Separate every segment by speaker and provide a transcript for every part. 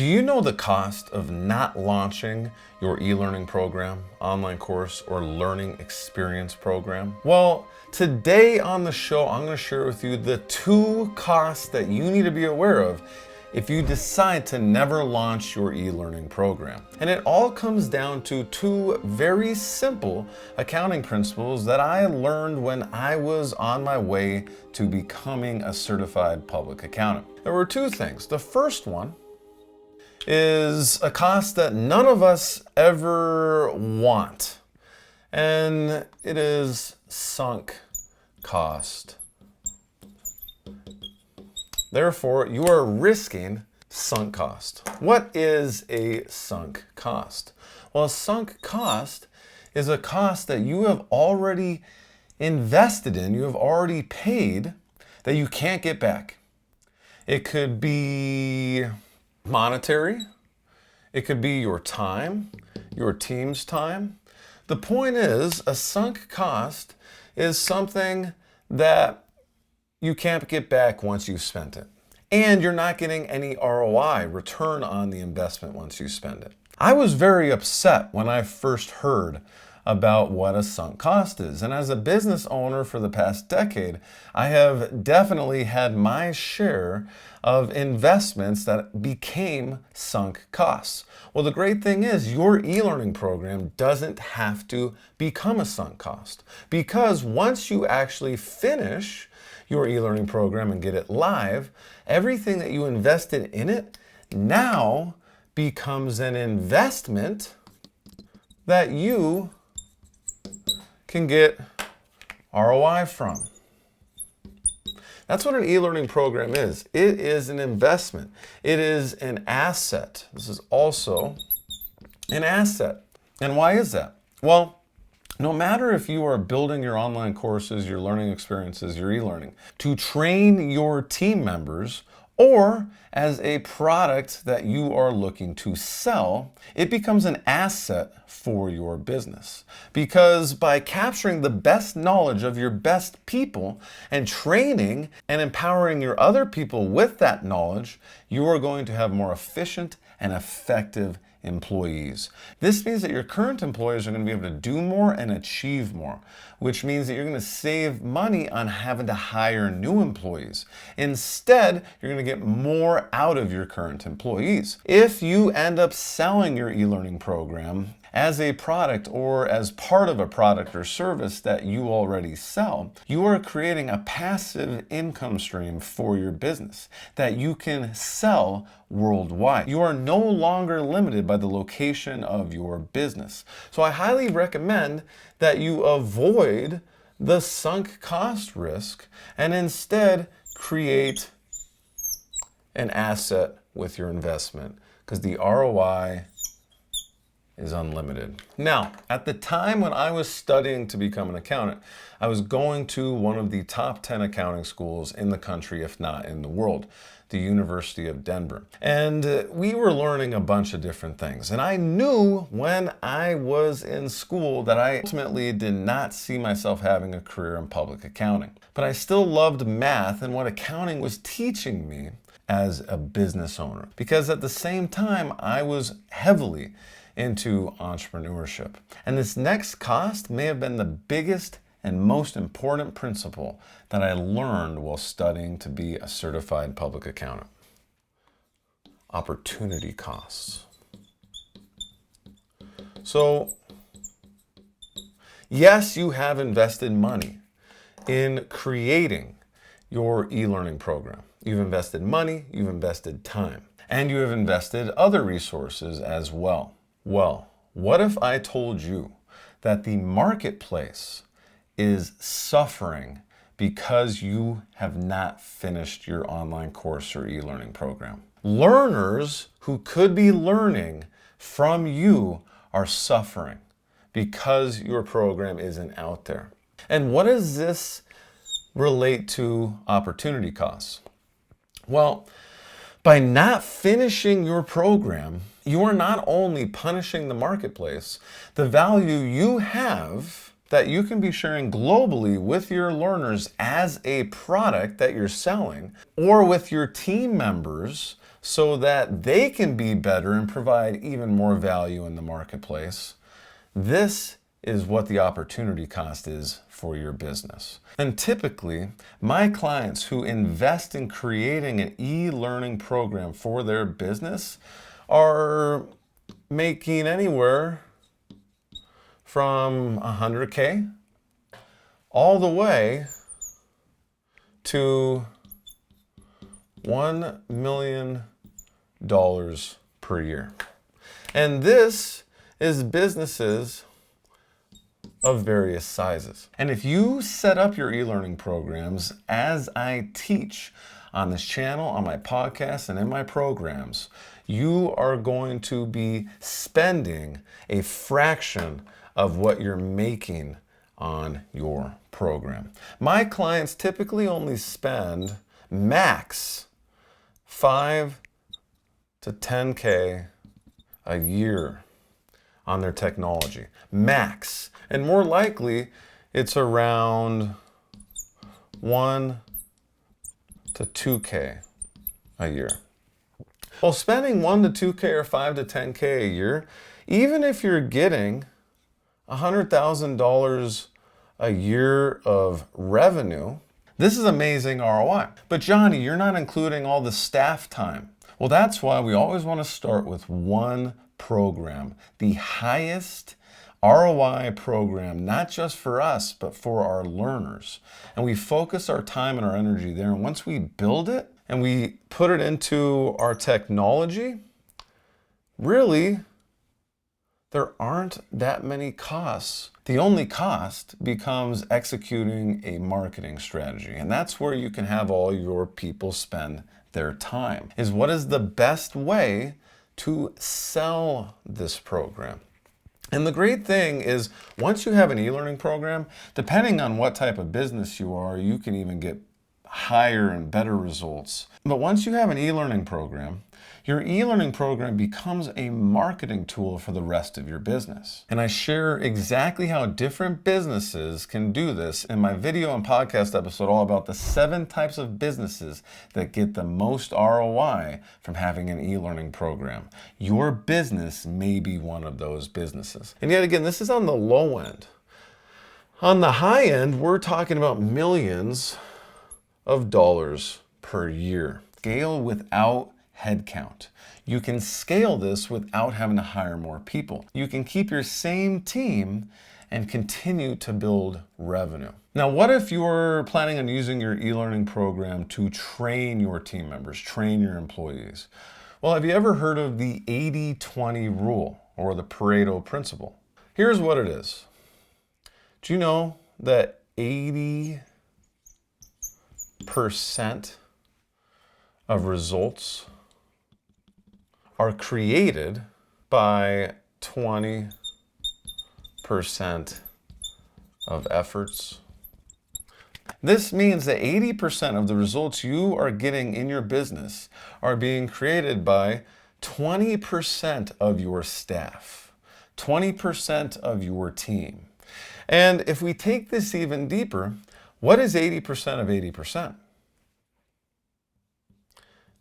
Speaker 1: Do you know the cost of not launching your e-learning program, online course, or learning experience program? Well, today on the show, I'm going to share with you the 2 costs that you need to be aware of if you decide to never launch your e-learning program. And it all comes down to 2 very simple accounting principles that I learned when I was on my way to becoming a certified public accountant. There were 2 things. The first one is a cost that none of us ever want, and it is sunk cost. Therefore, you are risking sunk cost. What is a sunk cost? Well, a sunk cost is a cost that you have already invested in, you have already paid, that you can't get back. It could be monetary, it could be your time, your team's time. The point is, a sunk cost is something that you can't get back once you've spent it. And you're not getting any ROI, return on the investment, once you spend it. I was very upset when I first heard about what a sunk cost is. And as a business owner for the past decade, I have definitely had my share of investments that became sunk costs. Well, the great thing is your e-learning program doesn't have to become a sunk cost, because once you actually finish your e-learning program and get it live, everything that you invested in it now becomes an investment that you can get ROI from. That's what an e-learning program is. It is an investment. It is an asset. This is also an asset. And why is that? Well, no matter if you are building your online courses, your learning experiences, your e-learning, to train your team members, or as a product that you are looking to sell, it becomes an asset for your business. Because by capturing the best knowledge of your best people and training and empowering your other people with that knowledge, you are going to have more efficient and effective employees. This means that your current employees are going to be able to do more and achieve more, which means that you're going to save money on having to hire new employees. Instead, you're going to get more out of your current employees. If you end up selling your e-learning program as a product or as part of a product or service that you already sell, you are creating a passive income stream for your business that you can sell worldwide. You are no longer limited by the location of your business. So I highly recommend that you avoid the sunk cost risk and instead create an asset with your investment, because the ROI is unlimited. Now, at the time when I was studying to become an accountant, I was going to one of the top 10 accounting schools in the country, if not in the world, the University of Denver. And we were learning a bunch of different things. And I knew when I was in school that I ultimately did not see myself having a career in public accounting. But I still loved math and what accounting was teaching me as a business owner. Because at the same time, I was heavily into entrepreneurship. And this next cost may have been the biggest and most important principle that I learned while studying to be a certified public accountant. Opportunity costs. So, yes, you have invested money in creating your e-learning program. You've invested money, you've invested time, and you have invested other resources as well. Well, what if I told you that the marketplace is suffering because you have not finished your online course or e-learning program? Learners who could be learning from you are suffering because your program isn't out there. And what does this relate to opportunity costs? Well, by not finishing your program, you are not only punishing the marketplace, the value you have that you can be sharing globally with your learners as a product that you're selling, or with your team members so that they can be better and provide even more value in the marketplace. This is what the opportunity cost is for your business. And typically, my clients who invest in creating an e-learning program for their business are making anywhere from $100K all the way to $1 million per year. And this is businesses of various sizes. And if you set up your e-learning programs as I teach on this channel, on my podcast, and in my programs, you are going to be spending a fraction of what you're making on your program. My clients typically only spend max 5 to 10K a year on their technology, max. And more likely, it's around 1 to 2K a year. Well, spending 1 to 2K or 5 to 10K a year, even if you're getting $100,000 a year of revenue, this is amazing ROI. But Johnny, you're not including all the staff time. Well, that's why we always want to start with one program, the highest ROI program, not just for us, but for our learners. And we focus our time and our energy there. And once we build it and we put it into our technology, really, there aren't that many costs. The only cost becomes executing a marketing strategy. And that's where you can have all your people spend their time, is what is the best way to sell this program. And the great thing is, once you have an e-learning program, depending on what type of business you are, you can even get higher and better results. But once you have an e-learning program, your e-learning program becomes a marketing tool for the rest of your business. And I share exactly how different businesses can do this in my video and podcast episode all about the 7 types of businesses that get the most ROI from having an e-learning program. Your business may be one of those businesses. And yet again, this is on the low end. On the high end, we're talking about millions of dollars per year. Scale without headcount. You can scale this without having to hire more people. You can keep your same team and continue to build revenue. Now, what if you're planning on using your e-learning program to train your team members, train your employees? Well, have you ever heard of the 80-20 rule or the Pareto principle? Here's what it is. Do you know that 80% of results are created by 20% of efforts? This means that 80% of the results you are getting in your business are being created by 20% of your staff, 20% of your team. And if we take this even deeper, what is 80% of 80%?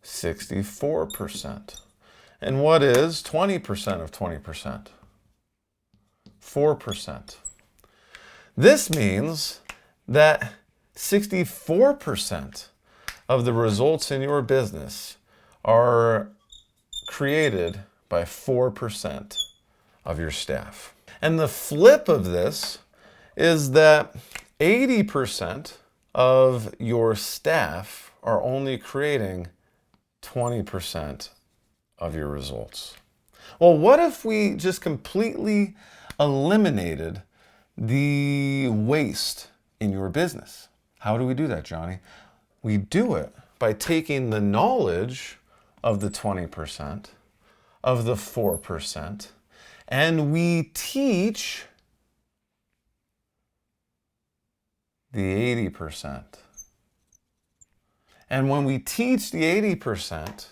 Speaker 1: 64%. And what is 20% of 20%? 4%. This means that 64% of the results in your business are created by 4% of your staff. And the flip of this is that 80% of your staff are only creating 20% of your results. Well, what if we just completely eliminated the waste in your business? How do we do that, Johnny? We do it by taking the knowledge of the 20%, of the 4%, and we teach the 80%. And when we teach the 80%,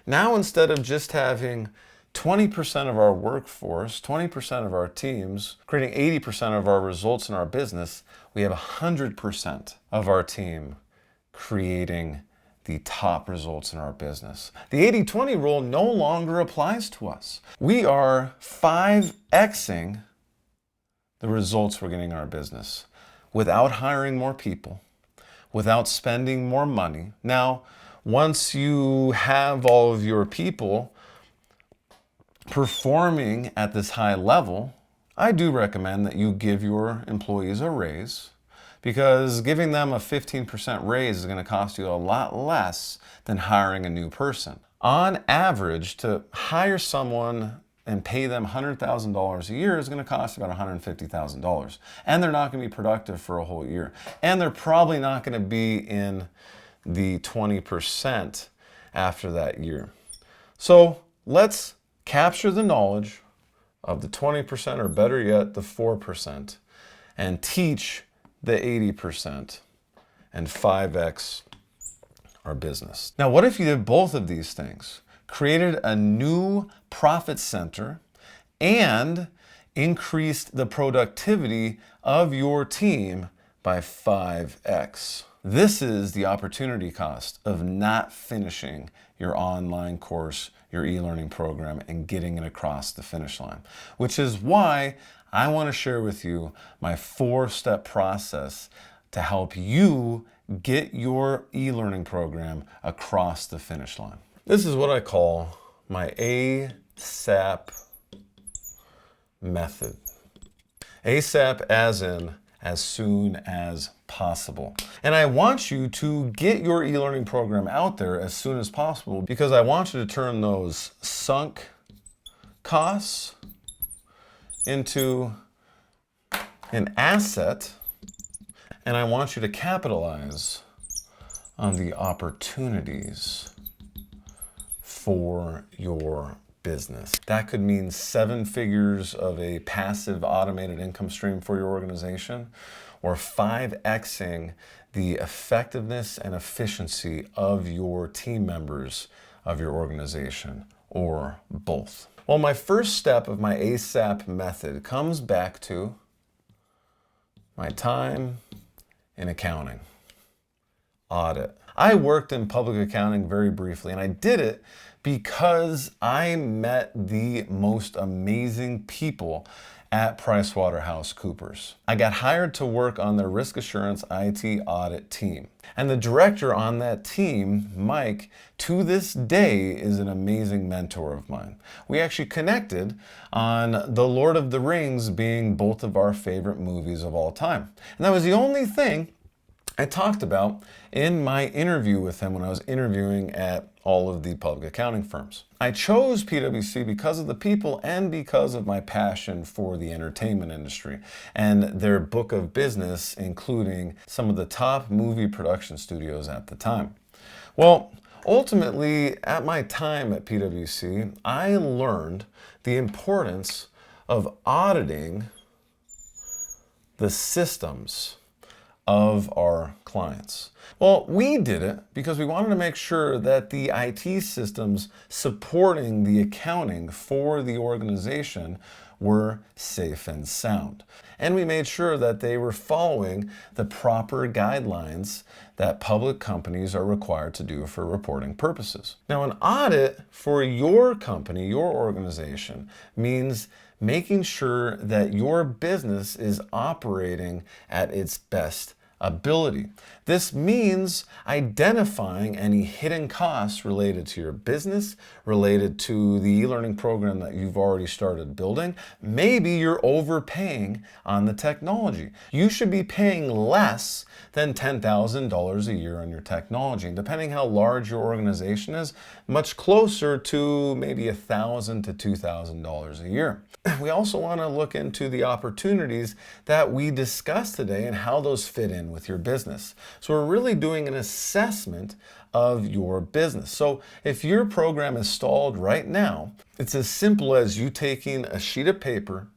Speaker 1: now instead of just having 20% of our workforce, 20% of our teams creating 80% of our results in our business, we have 100% of our team creating the top results in our business. The 80-20 rule no longer applies to us. We are 5xing the results we're getting in our business without hiring more people, without spending more money. Now, once you have all of your people performing at this high level, I do recommend that you give your employees a raise, because giving them a 15% raise is going to cost you a lot less than hiring a new person. On average, to hire someone and pay them $100,000 a year is going to cost about $150,000. And they're not going to be productive for a whole year. And they're probably not going to be in the 20% after that year. So let's capture the knowledge of the 20%, or better yet, the 4%, and teach the 80% and 5x our business. Now, what if you did both of these things? Created a new profit center and increased the productivity of your team by 5x. This is the opportunity cost of not finishing your online course, your e-learning program, and getting it across the finish line, which is why I want to share with you my 4-step process to help you get your e-learning program across the finish line. This is what I call my ASAP method. ASAP as in as soon as possible. And I want you to get your e-learning program out there as soon as possible, because I want you to turn those sunk costs into an asset, and I want you to capitalize on the opportunities for your business. That could mean 7 figures of a passive automated income stream for your organization, or 5xing the effectiveness and efficiency of your team members of your organization, or both. Well, my first step of my ASAP method comes back to my time in accounting. Audit. I worked in public accounting very briefly, and I did it because I met the most amazing people at PricewaterhouseCoopers. I got hired to work on their risk assurance IT audit team. And the director on that team, Mike, to this day is an amazing mentor of mine. We actually connected on The Lord of the Rings being both of our favorite movies of all time. And that was the only thing I talked about in my interview with him when I was interviewing at all of the public accounting firms. I chose PwC because of the people and because of my passion for the entertainment industry and their book of business, including some of the top movie production studios at the time. Well, ultimately, at my time at PwC, I learned the importance of auditing the systems of our clients. Well, we did it because we wanted to make sure that the IT systems supporting the accounting for the organization were safe and sound. And we made sure that they were following the proper guidelines that public companies are required to do for reporting purposes. Now, an audit for your company, your organization, means making sure that your business is operating at its best ability. This means identifying any hidden costs related to your business, related to the e-learning program that you've already started building. Maybe you're overpaying on the technology. You should be paying less than $10,000 a year on your technology. And depending how large your organization is, much closer to maybe $1,000 to $2,000 a year. We also want to look into the opportunities that we discussed today and how those fit in with your business. So we're really doing an assessment of your business. So if your program is stalled right now, it's as simple as you taking a sheet of paper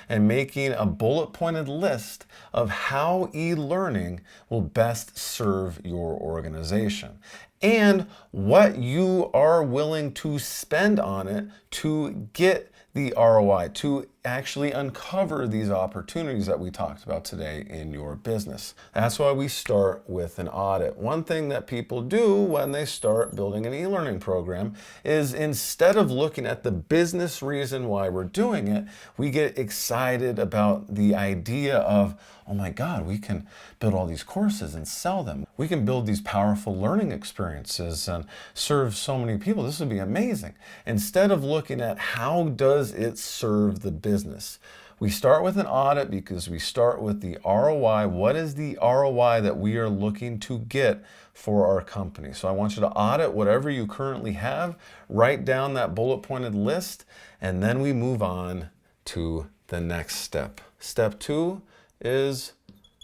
Speaker 1: and making a bullet pointed list of how e-learning will best serve your organization and what you are willing to spend on it to get the ROI, to actually uncover these opportunities that we talked about today in your business. That's why we start with an audit. One thing that people do when they start building an e-learning program is, instead of looking at the business reason why we're doing it, we get excited about the idea of, oh my God, we can build all these courses and sell them. We can build these powerful learning experiences and serve so many people. This would be amazing. Instead of looking at how does it serve the business, we start with an audit because we start with the ROI. What is the ROI that we are looking to get for our company? So I want you to audit whatever you currently have, write down that bullet pointed list, and then we move on to the next step. Step 2 is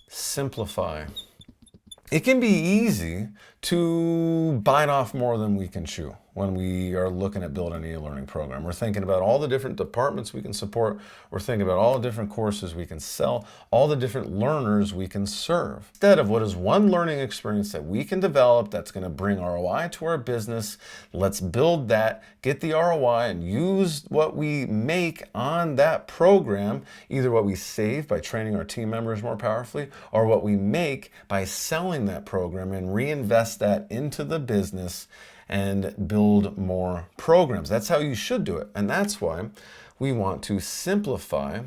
Speaker 1: simplify. It can be easy to bite off more than we can chew when we are looking at building an e-learning program. We're thinking about all the different departments we can support. We're thinking about all the different courses we can sell, all the different learners we can serve. Instead of, what is one learning experience that we can develop that's going to bring ROI to our business? Let's build that, get the ROI, and use what we make on that program, either what we save by training our team members more powerfully, or what we make by selling that program, and reinvest that into the business and build more programs. That's how you should do it. And that's why we want to simplify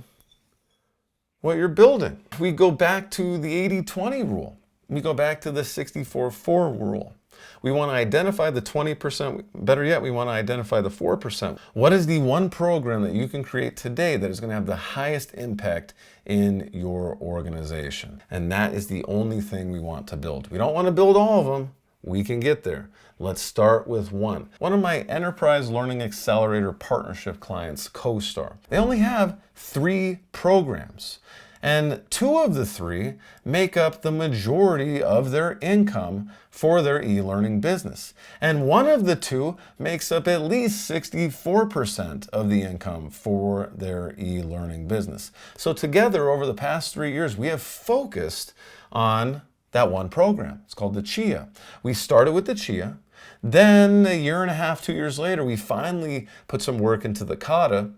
Speaker 1: what you're building. We go back to the 80-20 rule. We go back to the 64-4 rule. We want to identify the 20%. Better yet, we want to identify the 4%. What is the one program that you can create today that is going to have the highest impact in your organization? And that is the only thing we want to build. We don't want to build all of them. We can get there. Let's start with one. One of my Enterprise Learning Accelerator partnership clients, CoStar, they only have 3 programs. And 2 of the 3 make up the majority of their income for their e-learning business. And one of the 2 makes up at least 64% of the income for their e-learning business. So together, over the past 3 years, we have focused on that one program. It's called the CHIA. We started with the CHIA. Then a year and a half, 2 years later, we finally put some work into the CADA.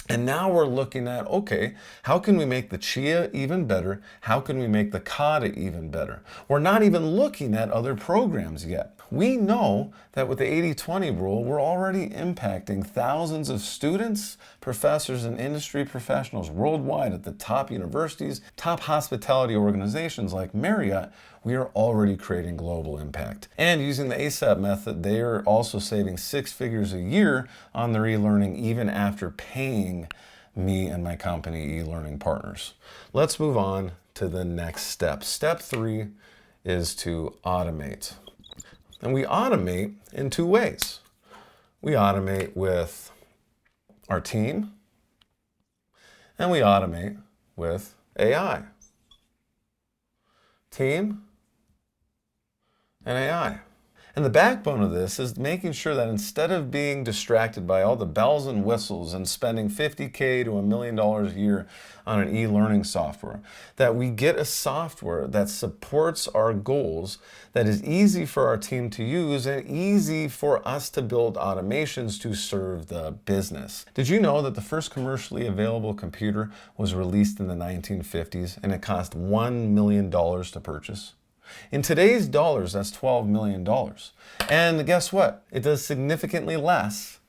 Speaker 1: And now we're looking at, okay, how can we make the CHIA even better? How can we make the CADA even better? We're not even looking at other programs yet. We know that with the 80-20 rule, we're already impacting thousands of students, professors, and industry professionals worldwide at the top universities, top hospitality organizations like Marriott. We are already creating global impact. And using the ASAP method, they are also saving 6 figures a year on their e-learning, even after paying me and my company e-learning partners. Let's move on to the next step. Step 3 is to automate. And we automate in 2 ways. We automate with our team, and we automate with AI. Team and AI. And the backbone of this is making sure that instead of being distracted by all the bells and whistles and spending $50K to $1 million a year on an e-learning software, that we get a software that supports our goals, that is easy for our team to use and easy for us to build automations to serve the business. Did you know that the first commercially available computer was released in the 1950s and it cost $1 million to purchase? In today's dollars, that's $12 million. And guess what? It does significantly less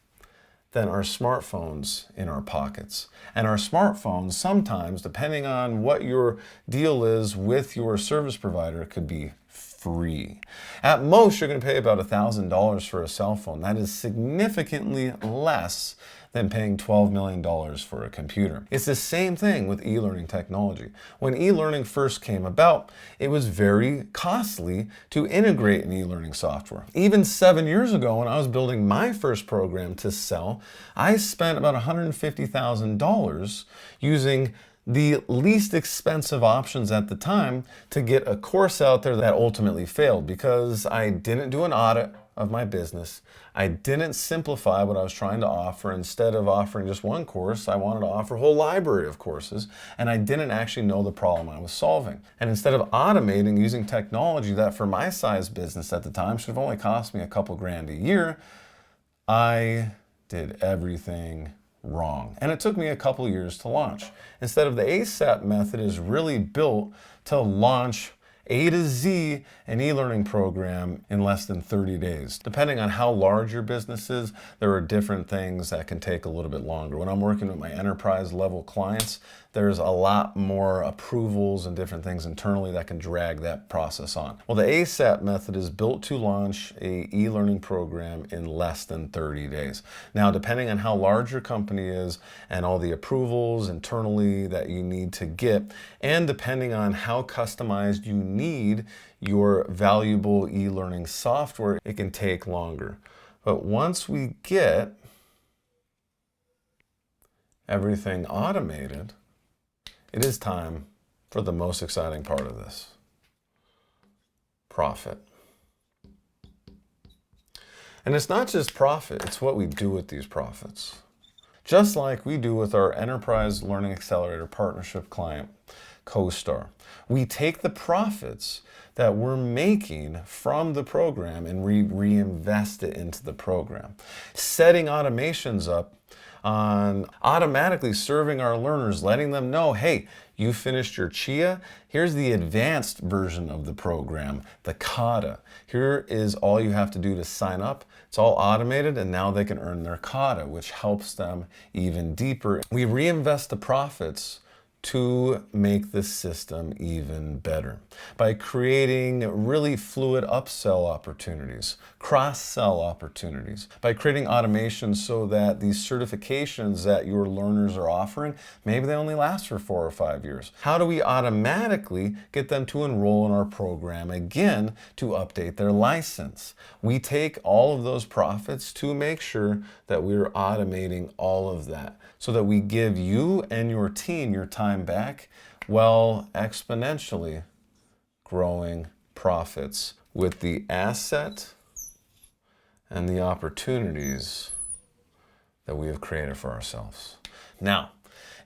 Speaker 1: than our smartphones in our pockets. And our smartphones sometimes, depending on what your deal is with your service provider, could be free. At most, you're going to pay about $1,000 for a cell phone. That is significantly less than paying $12 million for a computer. It's the same thing with e-learning technology. When e-learning first came about, it was very costly to integrate an e-learning software. Even 7 years ago, when I was building my first program to sell, I spent about $150,000 using the least expensive options at the time to get a course out there that ultimately failed because I didn't do an audit of my business. I didn't simplify what I was trying to offer. Instead of offering just one course, I wanted to offer a whole library of courses, and I didn't actually know the problem I was solving. And instead of automating using technology that for my size business at the time should have only cost me a couple grand a year, I did everything wrong. And it took me a couple years to launch. Instead of the ASAP method is really built to launch A to Z an e-learning program in less than 30 days. Depending on how large your business is, there are different things that can take a little bit longer. When I'm working with my enterprise level clients, there's a lot more approvals and different things internally that can drag that process on. Well, the ASAP method is built to launch a e-learning program in less than 30 days. Now, depending on how large your company is and all the approvals internally that you need to get, and depending on how customized you need your valuable e-learning software, it can take longer. But once we get everything automated, it is time for the most exciting part of this: profit. And it's not just profit, it's what we do with these profits. Just like we do with our Enterprise Learning Accelerator partnership client, CoStar. We take the profits that we're making from the program and reinvest it into the program, setting automations up on automatically serving our learners, letting them know, hey, you finished your CHIA, here's the advanced version of the program, the CADA. Here is all you have to do to sign up. It's all automated, and now they can earn their CADA, which helps them even deeper. We reinvest the profits to make the system even better by creating really fluid upsell opportunities, cross-sell opportunities, by creating automations so that these certifications that your learners are offering, maybe they only last for 4 or 5 years. How do we automatically get them to enroll in our program again to update their license? We take all of those profits to make sure that we're automating all of that so that we give you and your team your time back while exponentially growing profits with the asset and the opportunities that we have created for ourselves. Now,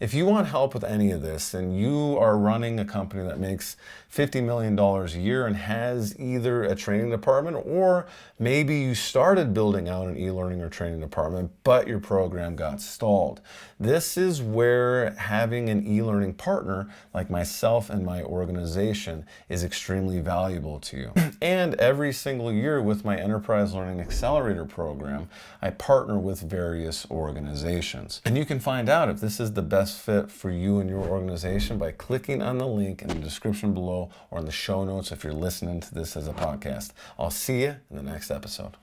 Speaker 1: if you want help with any of this and you are running a company that makes $50 million a year and has either a training department, or maybe you started building out an e-learning or training department, but your program got stalled. This is where having an e-learning partner like myself and my organization is extremely valuable to you. And every single year with my Enterprise Learning Accelerator program, I partner with various organizations. And you can find out if this is the best fit for you and your organization by clicking on the link in the description below or in the show notes if you're listening to this as a podcast. I'll see you in the next episode.